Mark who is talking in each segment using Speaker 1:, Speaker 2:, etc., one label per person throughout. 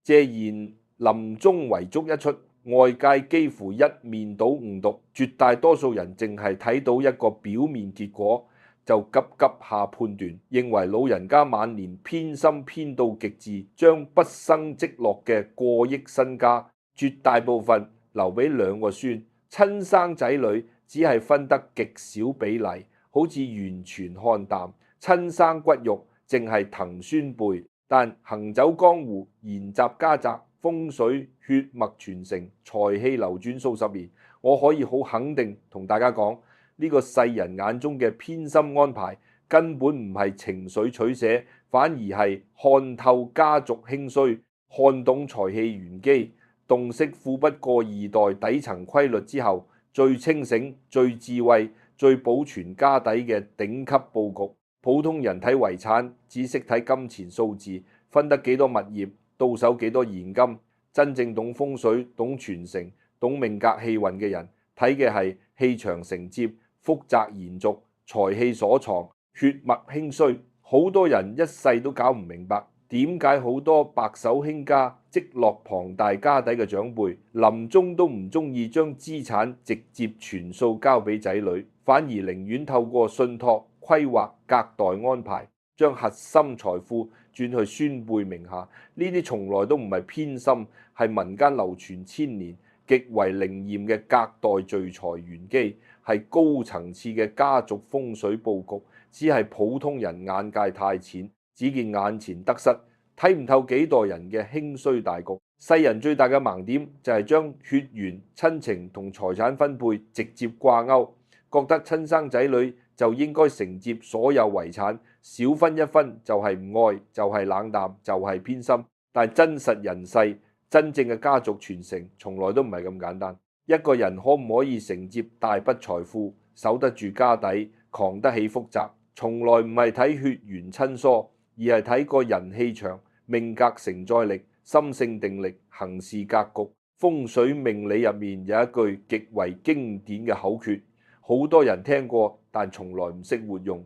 Speaker 1: 謝賢臨終遺囑一出，外界幾乎一面倒誤讀，絕大多數人淨係睇到一個表面結果，就急下判斷，認為老人家晚年偏心偏到極致，將畢生積落嘅過億身家，絕大部分留俾兩個孫，親生仔女只係分得極少比例，好似完全看淡，親生骨肉淨係騰孫輩。但行走江湖，研習家宅，風水血脈傳承，財氣流轉數十年，我可以好肯定同大家講，呢個世人眼中嘅偏心安排，根本唔係情緒取捨，反而係看透家族興衰，看懂財氣玄機，洞悉富不過二代底層規律之後，最清醒、最智慧、最保存家底嘅頂級佈局。普通人睇遺產只識睇金錢數字，分得幾多物業，到手幾多現金。真正懂風水、懂傳承、懂命格氣運嘅人，睇嘅係氣場承接、福澤延續、財氣所藏、血脈興衰。好多人一世都搞唔明白，點解好多白手興家、積落龐大家底嘅長輩，臨終都唔中意將資產直接全數交俾仔女，反而寧願透過信託、規劃、隔代安排，將核心財富轉去孫輩名下。呢啲從來都唔係偏心，係民間流傳千年、極為靈驗嘅隔代聚財玄機，係高層次嘅家族風水佈局。只係普通人眼界太淺，只見眼前得失，睇唔透幾代人嘅興衰大局。世人最大嘅盲點就係將血緣、親情同財產分配直接掛鈎，覺得親生仔女就應該承接所有遺產，少分一分就係唔愛，就係冷淡，就係偏心。但真實人世，真正嘅家族傳承，從來都唔係咁簡單。一個人可唔可以承接大筆財富，守得住家底，扛得起複雜，從來唔係睇血緣親疏，而係睇個人氣場、命格承載力、心性定力、行事格局。風水命理入面有一句極為經典嘅口訣，好多人聽過，但從來唔識活用，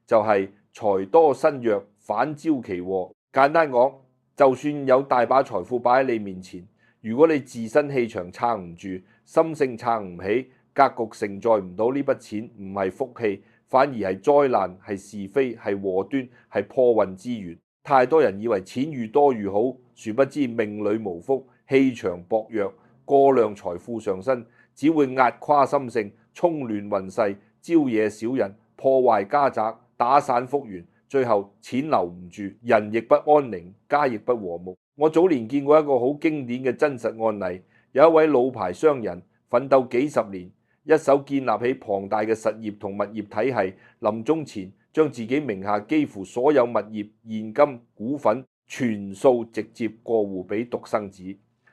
Speaker 1: 就係財多身弱，反招其禍。簡單講，就算有大把財富擺喺你面前，如果你自身氣場撐唔住，心性撐唔起，格局承載唔到呢筆錢，唔係福氣，反而係災難，係是非，係禍端，係破運之源。太多人以為錢越多越好，殊不知命裏無福，氣場薄弱，過量財富上身，只會壓垮心性，沖亂運勢，招惹小人，破壞家宅，打散福緣，最後錢留唔住，人亦不安寧，家亦不和睦。我早年見過一個好經典嘅真實案例，有一位老牌商人奮鬥幾十年，一手建立起龐大嘅實業同物業體系，臨終前將自己名下幾乎所有物業、現金、股份全數直接過戶俾獨生子。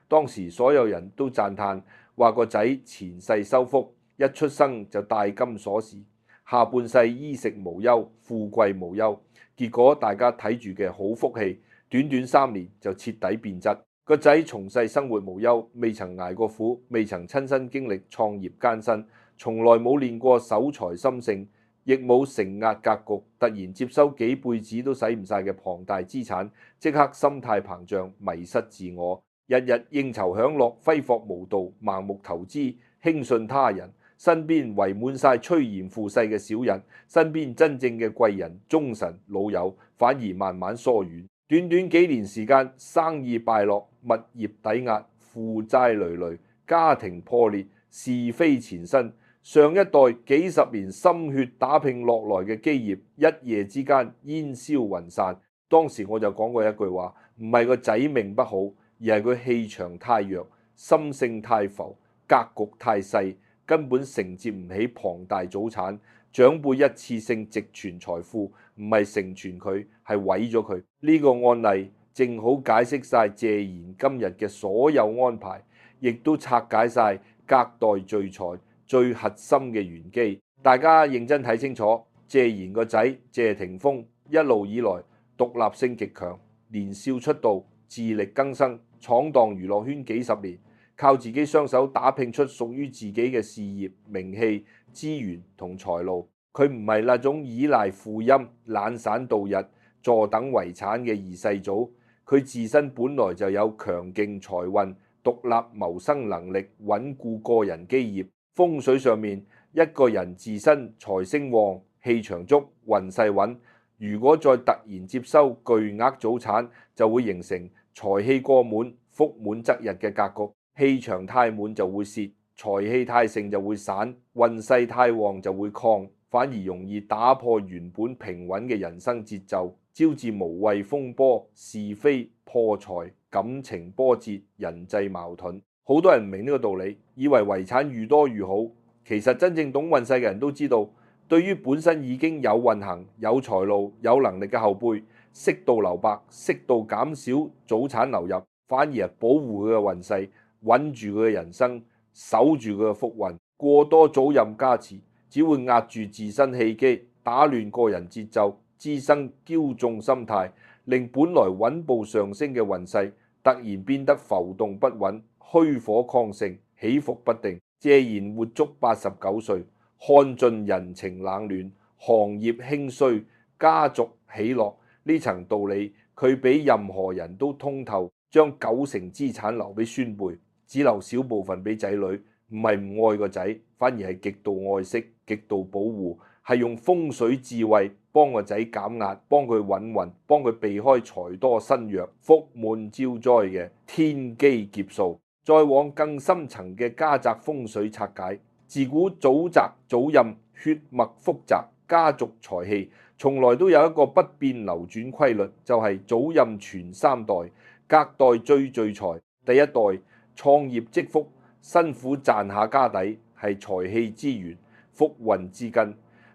Speaker 1: 當時所有人都讚歎，話個仔前世修福，一出生就帶金鎖匙，下半世衣食無憂，富貴無憂。結果大家睇住嘅好福氣，短短3年就徹底變質。個仔從細生活無憂，未曾捱過苦，未曾親身經歷創業艱辛，從來冇練過守財心性，亦冇承壓格局，突然接收幾輩子都使唔晒嘅龐大資產，即刻心態膨脹，迷失自我，日日應酬享樂，揮霍無度，盲目投資，輕信他人，身邊圍滿晒趨炎附勢嘅小人，身邊真正嘅貴人、忠臣、老友反而慢慢疏遠。短短幾年時間，生意敗落，物業抵押，負債累累，家庭破裂，是非纏身。上一代幾十年心血打拼落來嘅基業，一夜之間煙消雲散。當時我就講過一句話，唔係個仔命不好，而係佢氣場太弱，心性太浮，格局太細，根本承接唔起龐大祖產。長輩一次性直傳財富，唔係成全佢，係毀咗佢。呢個案例正好解釋晒謝賢今日嘅所有安排，亦都拆解晒隔代聚財最核心嘅玄機。大家認真睇清楚，謝賢個仔謝霆鋒一路以來獨立性極強，年少出道，自力更生，闖蕩娛樂圈幾十年，靠自己雙手打拼出屬於自己嘅事業、名氣、資源同財路。佢唔係那種依賴父蔭、懶散度日、坐等遺產嘅二世祖，佢自身本來就有強勁財運、獨立謀生能力、穩固個人基業。風水上面，一個人自身財星旺、氣場足、運勢穩，如果再突然接收巨額早產，就會形成財氣過滿、福滿則溢嘅格局。氣場太滿就會泄，財氣太盛就會散，運勢太旺就會亢，反而容易打破原本平穩嘅人生節奏，招致無謂風波、是非、破財、感情波折、人際矛盾。好多人唔明呢個道理，以為遺產愈多愈好。其實真正懂運勢嘅人都知道，對於本身已經有運行、有財路、有能力嘅後輩，適度留白，適度減少早產流入，反而係保護佢嘅運勢，穩住佢嘅人生，守住佢嘅福運。過多早任加持，只會壓住自身氣機，打亂個人節奏，滋生驕縱心態，令本來穩步上升嘅運勢突然變得浮動不穩、虛火亢盛、起伏不定。謝賢活足89歲，看盡人情冷暖、行業興衰、家族喜樂呢層道理，佢比任何人都通透。將90%資產留俾孫輩，只留少部分俾仔女，唔係唔愛個仔，反而係極度愛惜、極度保護，係用風水智慧幫個仔減壓，幫佢穩運，幫佢避開財多身弱、福滿招災嘅天機劫數。再往更深層嘅家宅風水拆解，自古祖宅祖蔭血脈複雜，家族財氣從來都有一個不變流轉規律，就係祖蔭傳3代，隔代聚財。第一代創業積福，辛苦賺下家底，係財氣之源、福運之根。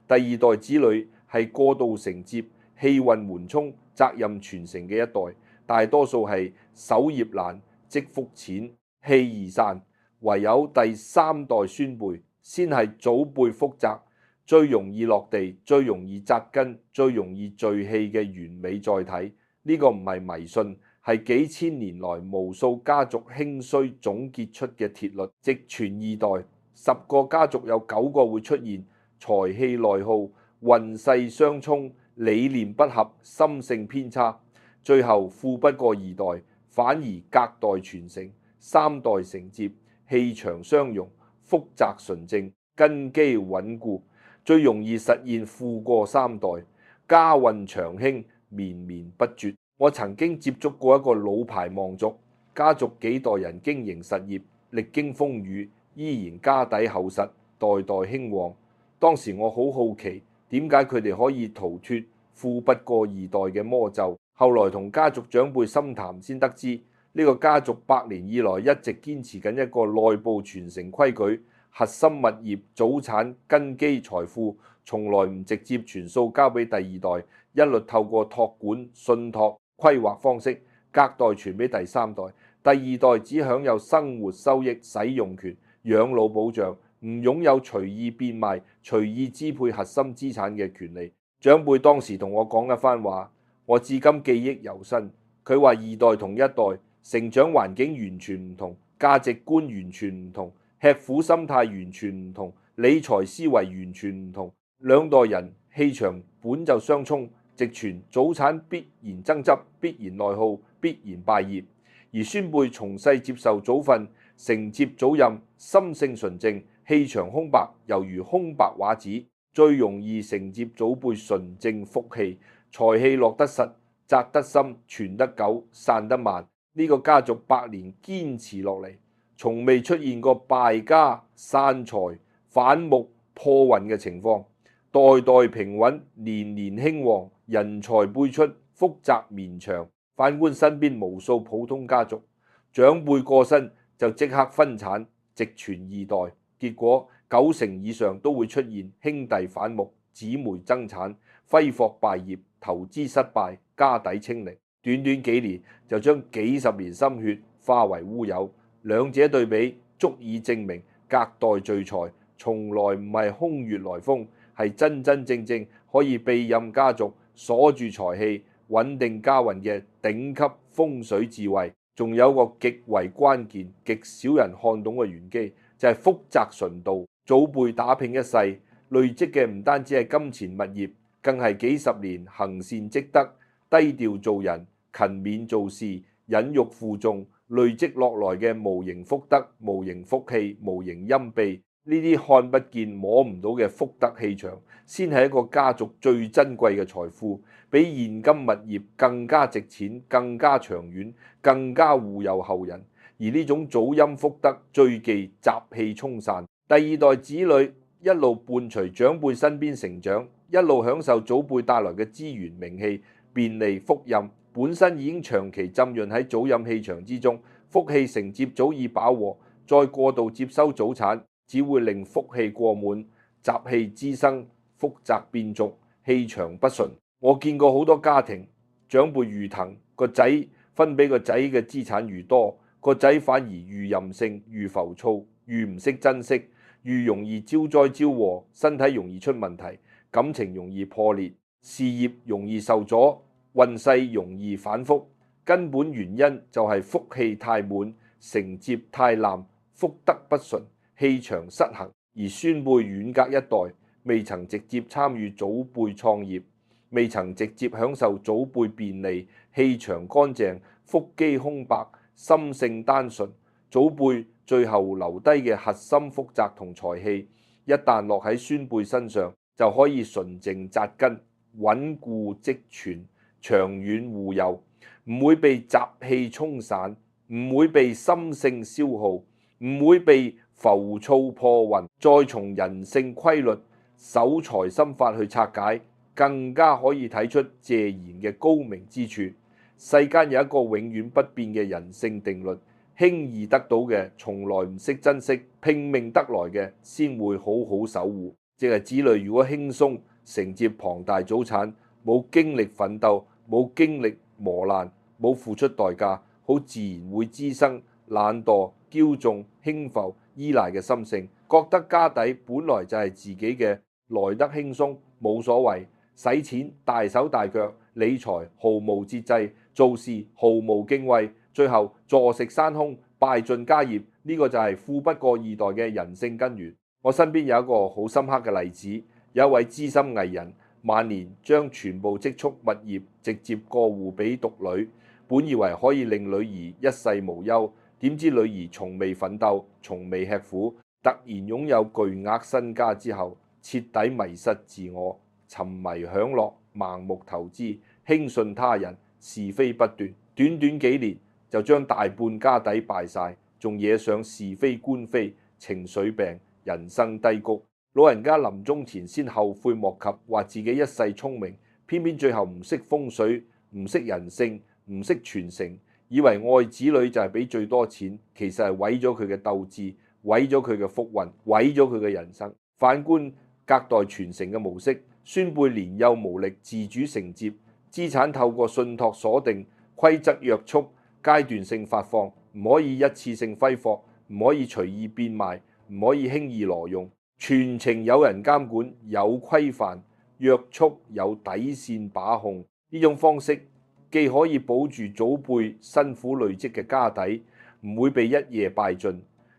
Speaker 1: 第二代子女係過渡承接、氣運緩衝、責任傳承嘅一代，大多數係守業難、積福淺、氣易散。唯有第3代孫輩先係祖輩福澤，最容易落地、最容易紮根、最容易聚氣嘅完美載體。呢個唔係迷信，係幾千年來無數家族興衰總結出嘅鐵律。直傳2代，10個家族有9個會出現財氣內耗、運勢相沖、理念不合、心性偏差，最後富不過2代，反而隔代傳承、3代承接，氣場相融，福澤純正，根基穩固，最容易實現富過3代，家運長興，綿綿不絕。我曾經接觸過一個老牌望族，家族幾代人經營實業，歷經風雨，依然家底厚實，代代興旺。當時我好好奇，點解佢哋可以逃脫富不過2代嘅魔咒？後來同家族長輩深談先得知，呢個家族100年以來一直堅持緊一個內部傳承規矩，核心物業、早產、根基財富，從來唔直接全數交俾第2代，一律透過託管、信託、規劃方式隔代傳俾第3代。第2代只享有生活收益、使用權、養老保障，唔擁有隨意變賣、隨意支配核心資產嘅權利。長輩當時同我講一番話，我至今記憶猶新。佢話2代同1代成長環境完全唔同，價值觀完全唔同，吃苦心態完全唔同，理財思維完全唔同。2代人氣場本就相沖，直傳早產必然爭執，必然內耗，必然敗業。而孫輩從細接受祖訓，承接祖蔭，心性純正，氣場空白，猶如空白畫紙，最容易承接祖輩純正福氣，財氣落得實，紮得深，傳得久，散得慢。呢個家族100年堅持落嚟，從未出現過敗家、散財、反目、破運嘅情況，代代平穩，年年興旺，人才輩出，福澤綿長。反觀身邊無數普通家族，長輩過身就即刻分產，直傳2代，結果90%以上都會出現兄弟反目、姊妹爭產、揮霍敗業、投資失敗、家底清零。短短幾年就將幾十年心血化為烏有，兩者對比足以證明隔代聚財從來唔係空穴來風，係真真正正可以庇蔭家族、鎖住財氣、穩定家運嘅頂級風水智慧。仲有個極為關鍵、極少人看懂嘅玄機，就係福澤純道。祖輩打拼一世，累積嘅唔單止係金錢物業，更係幾十年行善積德、低調做人、勤勉做事、忍辱負重，累積落來嘅無形福德、無形福氣、無形蔭庇，呢啲看不見摸唔到嘅福德氣場，先係一個家族最珍貴嘅財富，比現金物業更加值錢、更加長遠、更加護佑後人。而呢種祖蔭福德最忌習氣沖散，第二代子女一路伴隨長輩身邊成長，一路享受祖輩帶來嘅資源、名氣、便利、福蔭，本身已經長期浸潤喺祖蔭氣場之中，福氣承接早已飽和，再過度接收祖產，只會令福氣過滿、習氣滋生、福澤變俗、氣場不順。我見過好多家庭，長輩愈疼，個仔分俾個仔嘅資產愈多，個仔反而愈任性、愈浮躁、愈唔識珍惜，愈容易招災招禍，身體容易出問題，感情容易破裂，事業容易受阻，運勢容易反覆。根本原因就係福氣太滿，承接太濫，福德不順，氣場失衡。而孫輩遠隔一代，未曾直接參與祖輩創業，未曾直接享受祖輩便利，氣場乾淨，腹肌空白，心性單純，祖輩最後留低嘅核心福澤同財氣，一旦落喺孫輩身上，就可以純淨紮根，穩固積存，長遠護佑，唔會被習氣沖散，唔會被心性消耗，唔會被浮躁破運。再從人性規律、守財心法去拆解，更加可以睇出謝賢嘅高明之處。世間有一個永遠不變嘅人性定律，輕易得到嘅從來唔識珍惜，拼命得來嘅先會好好守護。即係子女如果輕鬆承接龐大祖產，冇經歷奮鬥，冇經歷磨難，冇付出代價，好自然會滋生懶惰、驕縱、輕浮、依賴嘅心性，覺得家底本來就係自己嘅，來得輕鬆，冇所謂，使錢大手大腳，理財毫無節制，做事毫無敬畏，最後坐食山空，敗盡家業。呢個就係富不過二代嘅人性根源。我身邊有一個好深刻嘅例子，有一位資深藝人，晚年將全部積蓄物業直接過戶俾獨女，本以為可以令女兒一世無憂，點知女兒從未奮鬥，從未吃苦，突然擁有巨額身家之後，徹底迷失自我，沉迷享樂，盲目投資，輕信他人，是非不斷，短短幾年就將大半家底敗晒，仲惹上是非官非，情緒病，人生低谷。老人家臨終前先後悔莫及，話自己一世聰明，偏偏最後唔識風水，唔識人性，唔識傳承，以為愛子女就係俾最多錢，其實係毀咗佢嘅鬥志，毀咗佢嘅福運，毀咗佢嘅人生。反觀隔代傳承嘅模式，孫輩年幼無力自主承接，資產透過信託鎖定，規則約束，階段性發放，唔可以一次性揮霍，唔可以隨意變賣，唔可以輕易挪用，全程有人監管，有規範約束，有底線把控。呢種方式既可以保住祖輩辛苦累積嘅家底，唔會被一夜敗盡，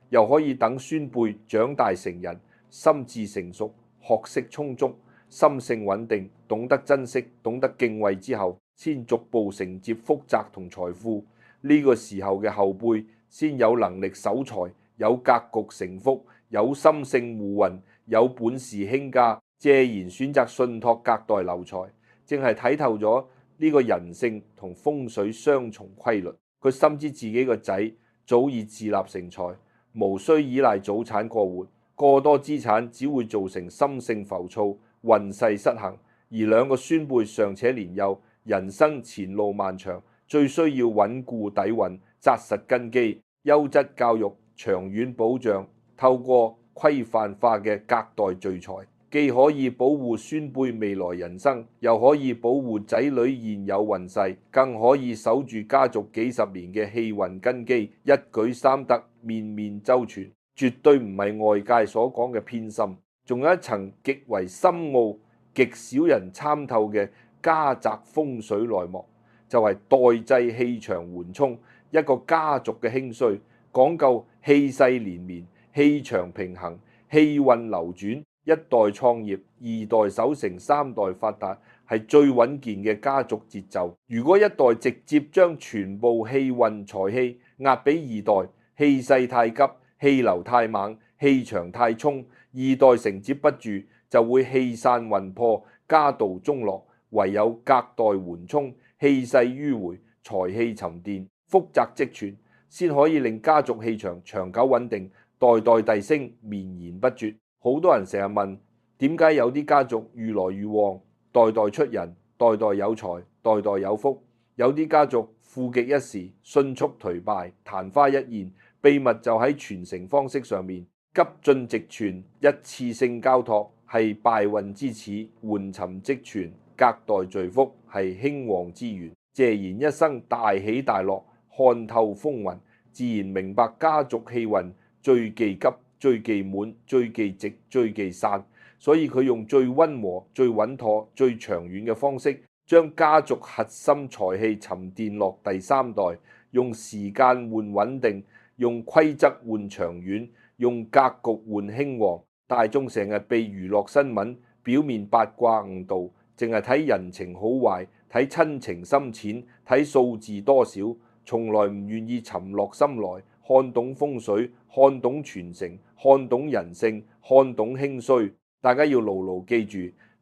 Speaker 1: 又可以等孫輩長大成人，心智成熟，學識充足，心性穩定，懂得珍惜，懂得敬畏之後，先逐步承接福澤同財富。呢個時候嘅後輩先有能力守財，有格局成福，有心性護運，有本事興家。謝賢選擇信託隔代留財，正係睇透咗呢個人性同風水雙重規律。佢深知自己個仔早已自立成才，無需依賴祖產過活，過多資產只會造成心性浮躁、運勢失衡。而兩個孫輩尚且年幼，人生前路漫長，最需要穩固底蘊、紮實根基、優質教育、長遠保障。透過規範化嘅隔代聚財，既可以保護孫輩未來人生，又可以保護仔女現有運勢，更可以守住家族幾十年嘅氣運根基，一舉三得，面面周全，絕對唔係外界所講嘅偏心。仲有一層極為深奧、極少人參透嘅家宅風水內幕，就係代際氣場緩衝。一個家族嘅興衰，講究氣勢連綿、氣場平衡、氣運流轉。一代創業，二代守成，三代發達，係係最穩健嘅家族節奏。如果一代直接將全部氣運財氣壓俾二代，氣勢太急，氣流太猛，氣場太衝，二代承接不住，就會氣散運破，家道中落。唯有隔代緩衝，氣勢迂迴，財氣沉澱，福澤積存，先可以令家族氣場長久穩定，代代遞升，綿延不絕。好多人成日問，點解有啲家族越來越旺，代代出人，代代有財，代代有福；有啲家族富極一時，迅速頹敗，曇花一現。秘密就喺傳承方式上面，急進直傳，一次性交託係敗運之始，緩沉積存，隔代聚福係興旺之源。謝賢一生大起大落，看透風雲，自然明白家族氣運最忌急、最忌滿、最忌直、最忌散，所以佢用最溫和、最穩妥、最長遠嘅方式，將家族核心財氣沉澱落第三代，用時間換穩定，用規則換長遠，用格局換興旺。大眾成日被娛樂新聞、表面八卦誤導，淨係睇人情好壞，睇親情深淺，睇數字多少，從來唔願意沉落心來，看懂風水，看懂傳承，看懂人性，看懂興衰。大家要牢牢記住，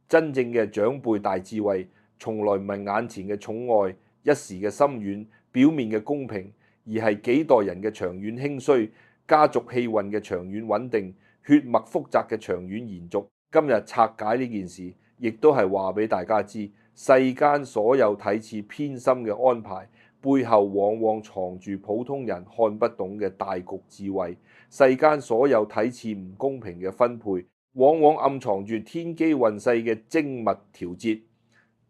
Speaker 1: 真正嘅長輩大智慧，從來唔係眼前嘅寵愛、一時嘅心軟、表面嘅公平，而係幾代人嘅長遠興衰、家族氣運嘅長遠穩定、血脈福澤嘅長遠延續。今日拆解呢件事，亦都係話俾大家知，世間所有睇似偏心嘅安排，背後往往藏住普通人看不懂嘅大局智慧；世間所有睇似唔公平嘅分配，往往暗藏住天機運勢嘅精密調節。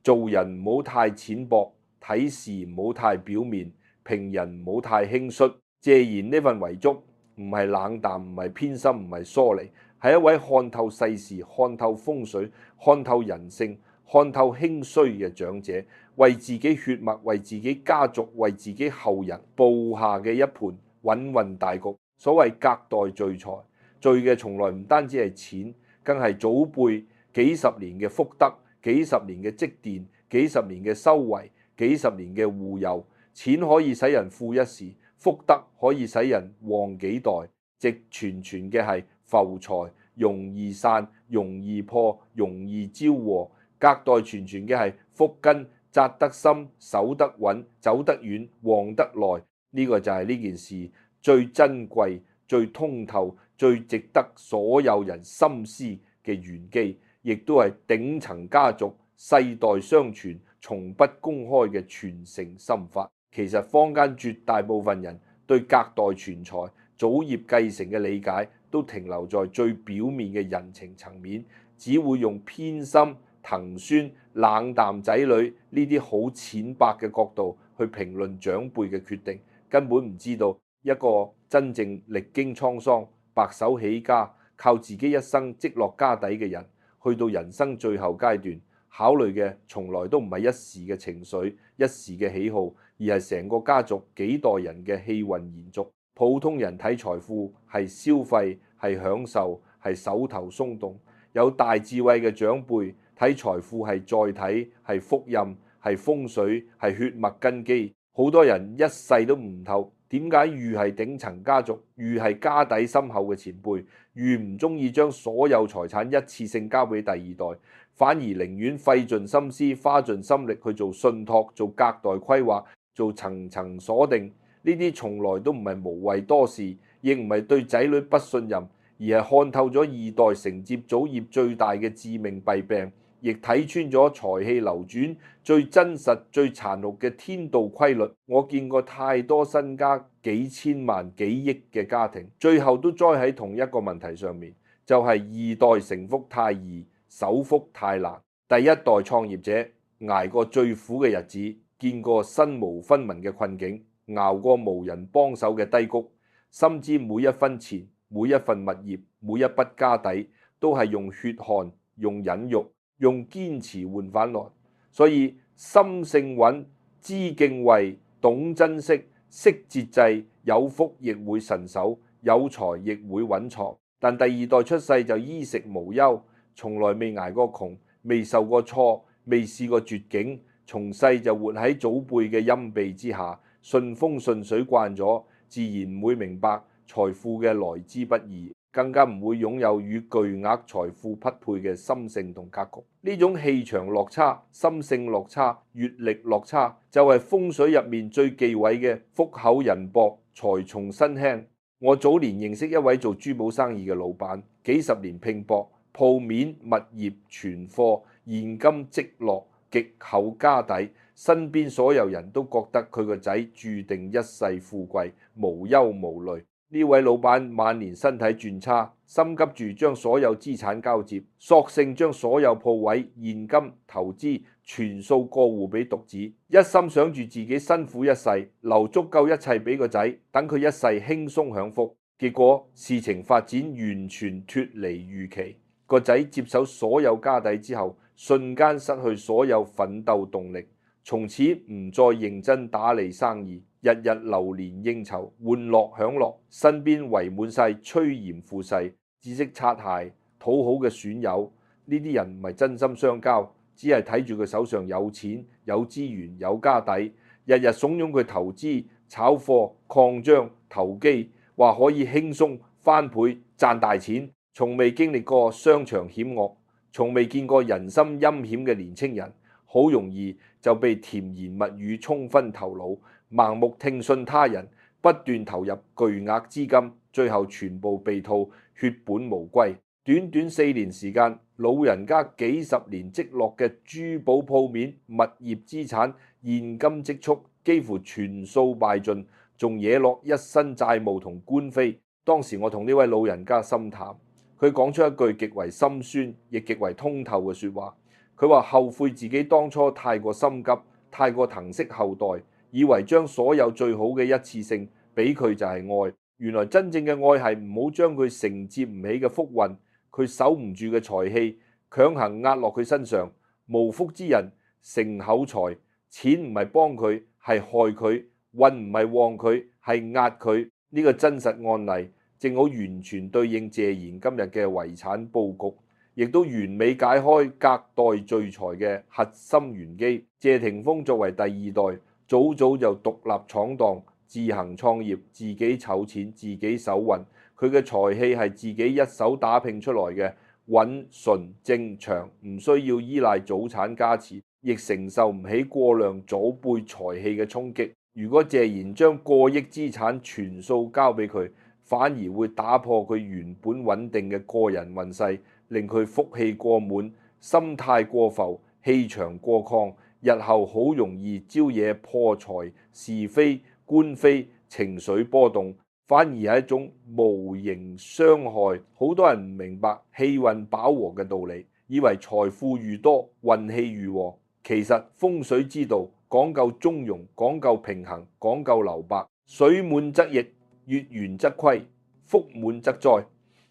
Speaker 1: 做人唔好太淺薄，睇事唔好太表面，評人唔好太輕率。謝賢呢份遺囑唔係冷淡，唔係偏心，唔係疏離，係一位看透世事、看透風水、看透人性、看透興衰嘅長者，為自己血脈、為自己家族、為自己後人布下嘅一盤穩運大局。所謂隔代聚財，聚嘅從來唔單止係錢，更係祖輩幾十年嘅福德、幾十年嘅積澱、幾十年嘅修為、幾十年嘅護佑。錢可以使人富一時，福德可以使人旺幾代。直傳嘅係浮財，容易散，容易破，容易招禍；隔代傳嘅係福根，紮得深，守得穩，走得遠，旺得耐。呢個就係呢件事最珍貴、最通透、最值得所有人深思嘅玄機，亦都係頂層家族世代相傳、從不公開嘅傳承心法。其實坊間絕大部分人對隔代傳財、祖業繼承嘅理解，都停留在最表面嘅人情層面，只會用偏心、騰孫、冷淡仔女呢啲好淺白嘅角度去評論長輩嘅決定，根本唔知道一個真正歷經滄桑、白手起家、靠自己一生積落家底嘅人，去到人生最後階段，考慮嘅從來都唔係一時嘅情緒、一時嘅喜好，而係成個家族幾代人嘅氣運延續。普通人睇財富係消費、係享受、係手頭鬆動；有大智慧嘅長輩睇財富係載體、係福蔭、係風水、係血脈根基。好多人一世都唔透，點解愈係頂層家族、愈係家底深厚嘅前輩，愈唔中意將所有財產一次性交俾第二代，反而寧願費盡心思、花盡心力去做信託、做隔代規劃、做層層鎖定。呢啲從來都唔係無謂多事，亦唔係對仔女不信任，而係看透咗二代承接祖業最大嘅致命弊病，亦睇穿咗財氣流轉最真實、最殘酷嘅天道規律。我見過太多身家幾千萬、幾億嘅家庭，最後都栽喺同一個問題上面，就係二代成福太易，守福太難。第一代創業者捱過最苦嘅日子，見過身無分文嘅困境，熬過無人幫手嘅低谷，深知每一分錢、每一份物業、每一筆家底，都係用血汗、用忍辱、用堅持換返來。所以心性穩、知敬畏、懂珍惜、識節制，有福亦會神守，有財亦會穩藏。但第二代出世就衣食無憂，從來未捱過窮，未受過挫，未試過絕境，從細就活喺祖輩嘅蔭庇之下，順風順水慣咗，自然唔會明白財富嘅來之不易，更加唔會擁有與巨額財富匹配嘅心性同格局。呢種氣場落差、心性落差、閱歷落差，就係風水入面最忌諱嘅福厚人薄、財重身輕。我早年認識一位做珠寶生意嘅老闆，幾十年拼搏，鋪面、物業、存貨、現金積落，極厚家底，身邊所有人都覺得佢個仔注定一世富貴，無憂無慮。呢位老闆晚年身體轉差，心急住將所有資產交接，索性將所有鋪位、現金、投資全數過戶俾獨子，一心想住自己辛苦一世，留足夠一切俾個仔，等佢一世輕鬆享福。結果事情發展完全脫離預期，個仔接手所有家底之後，瞬間失去所有奮鬥動力，從此唔再認真打理生意，日日流連應酬，玩樂享樂，身邊圍滿晒趨炎附勢、知識擦鞋、討好嘅損友。呢啲人唔係真心相交，只係睇住佢手上有錢、有資源、有家底，日日慫恿佢投資、炒貨、擴張、投機，話可以輕鬆翻倍賺大錢。從未經歷過商場險惡，從未見過人心陰險嘅年青人，好容易就被甜言蜜語沖昏頭腦，盲目聽信他人，不斷投入巨額資金，最後全部被套，血本無歸。短短4年時間，老人家幾十年積落嘅珠寶鋪面、物業資產、現金積蓄幾乎全數敗盡，仲惹落一身債務同官非。當時我同呢位老人家深談，佢講出一句極為心酸亦極為通透嘅說話。佢話後悔自己當初太過心急，太過疼惜後代，以為將所有最好嘅一次性俾佢就係愛。原來真正嘅愛係唔好將佢承接唔起嘅福運，佢守唔住嘅財氣，強行壓落佢身上。無福之人成口財，錢唔係幫佢，係害佢；運唔係旺佢，係壓佢。呢個真實案例正好完全對應謝賢今日嘅遺產佈局，亦都完美解開隔代聚財嘅核心玄機。謝霆鋒作為第二代，早早就獨立闖蕩，自行創業，自己籌錢，自己手運。佢嘅財氣係自己一手打拼出來嘅，穩純正長，唔需要依賴祖產加持，亦承受唔起過量祖輩財氣嘅衝擊。如果謝賢將過億資產全數交俾佢，反而會打破佢原本穩定嘅個人運勢，令佢福氣過滿，心態過浮，氣場過亢，日後好容易招惹破財、是非、官非，情緒波動，反而係一種無形傷害。好多人唔明白氣運飽和嘅道理，以為財富愈多，運氣愈旺。其實風水之道講究中庸，講究平衡，講究留白。水滿則溢，月圓則虧，福滿則災。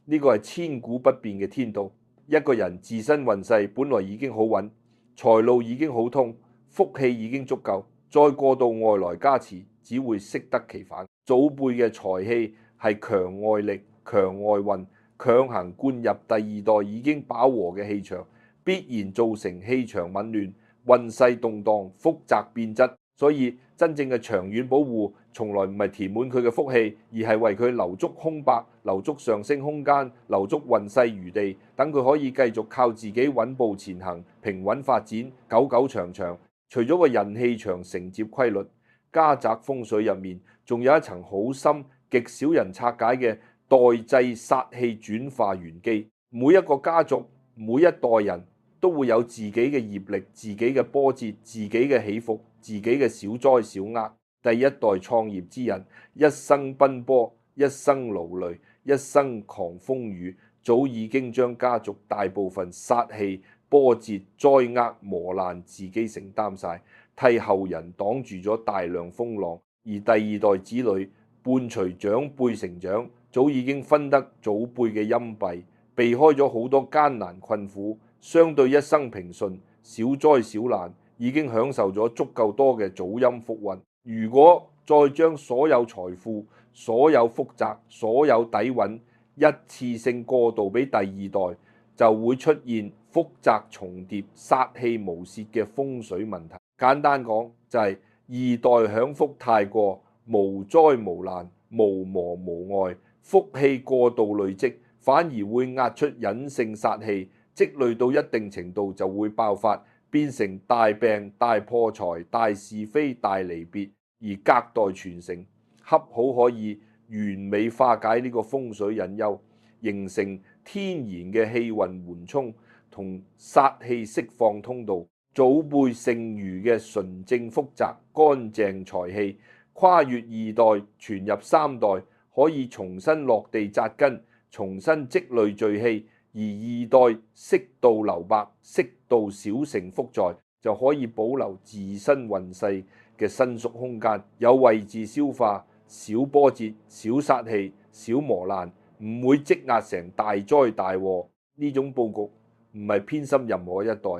Speaker 1: 呢個係千古不變嘅天道。一個人自身運勢本來已經好穩，財路已經好通，福氣已經足夠，再過度外來加持，只會適得其反。祖輩嘅財氣係強外力、強外運，強行灌入第二代已經飽和嘅氣場，必然造成氣場紊亂，運勢動盪，複雜變質。所以真正嘅長遠保護，從來唔係填滿佢嘅福氣，而係為佢留足空白，留足上升空間，留足運勢餘地，等佢可以繼續靠自己穩步前行，平穩發展，久久長長。除咗個人氣場承接規律，家宅風水入面仲有一層好深、極少人拆解嘅代際煞氣轉化玄機。每一個家族、每一代人都會有自己嘅業力、自己嘅波折、自己嘅起伏、自己嘅小災小厄。第一代創業之人，一生奔波，一生勞累，一生狂風雨，早已經將家族大部分煞氣、波折、災厄、磨難自己承擔晒，替後人擋住咗大量風浪。而第二代子女伴隨長輩成長，早已經分得祖輩嘅陰蔽，避開咗好多艱難困苦，相對一生平順，小災小難，已經享受咗足夠多嘅祖陰福運。如果再將所有財富、所有福澤、所有底蘊一次性過渡俾第二代，就會出現複雜重疊、煞氣無泄嘅風水問題。簡單講就係二代享福太過，無災無難、無磨無礙，福氣過度累積，反而會壓出隱性煞氣，積累到一定程度就會爆發，變成大病、大破財、大是非、大離別，而隔代傳承，恰好可以完美化解呢個風水隱憂，形成天然嘅氣運緩衝同煞氣釋放通道。祖輩剩餘嘅純正福澤、乾淨財氣，跨越二代傳入三代，可以重新落地紮根，重新積累聚氣。而二代適度留白、適度小成福在，就可以保留自身運勢嘅伸縮空間，有位置消化，小波折、小煞氣、小磨難，唔會積壓成大災大禍。呢種佈局唔係偏心任何一代，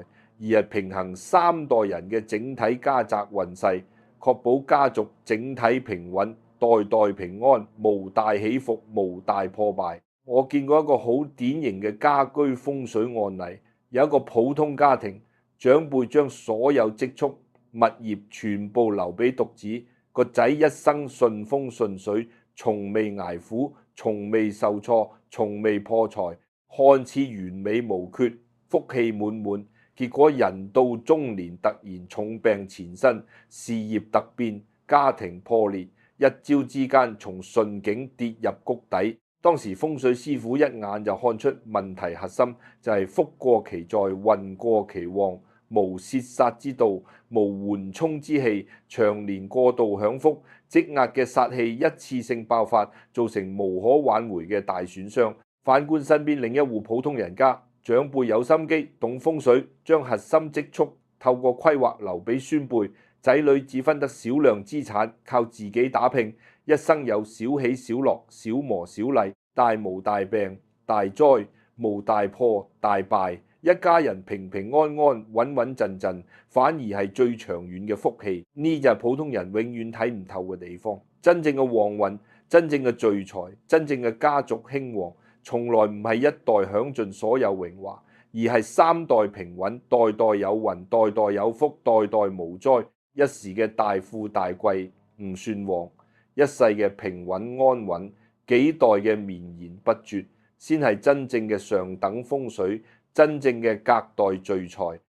Speaker 1: 而係平衡三代人嘅整體家宅運勢，確保家族整體平穩，代代平安，無大起伏，無大破敗。我見過一個好典型嘅家居風水案例，有一個普通家庭，長輩將所有積蓄、物業全部留俾獨子，個仔一生順風順水，從未捱苦，從未受挫，從未破財，看似完美無缺，福氣滿滿。結果人到中年突然重病纏身，事業突變，家庭破裂，一朝之間從順境跌入谷底。當時風水師傅一眼就看出問題核心，就係福過其在，運過其旺，無泄煞之道，無緩衝之氣，長年過度享福，積壓嘅煞氣一次性爆發，造成無可挽回嘅大損傷。反觀身邊另一戶普通人家，長輩有心機，懂風水，將核心積蓄透過規劃留俾孫輩，仔女只分得少量資產，靠自己打拼，一生有小喜小樂、小磨小利，大無大病、大災，無大破大敗，一家人平平安安、穩穩陣陣，反而係最長遠嘅福氣。呢就係普通人永遠睇唔透嘅地方。真正嘅旺運、真正嘅聚財、真正嘅家族興旺，從來唔係一代享盡所有榮華，而係三代平穩，代代有運，代代有福，代代無災。一時嘅大富大貴唔算旺，一世嘅平穩安穩，幾代嘅綿延不絕，先係真正嘅上等風水，真正嘅隔代聚財。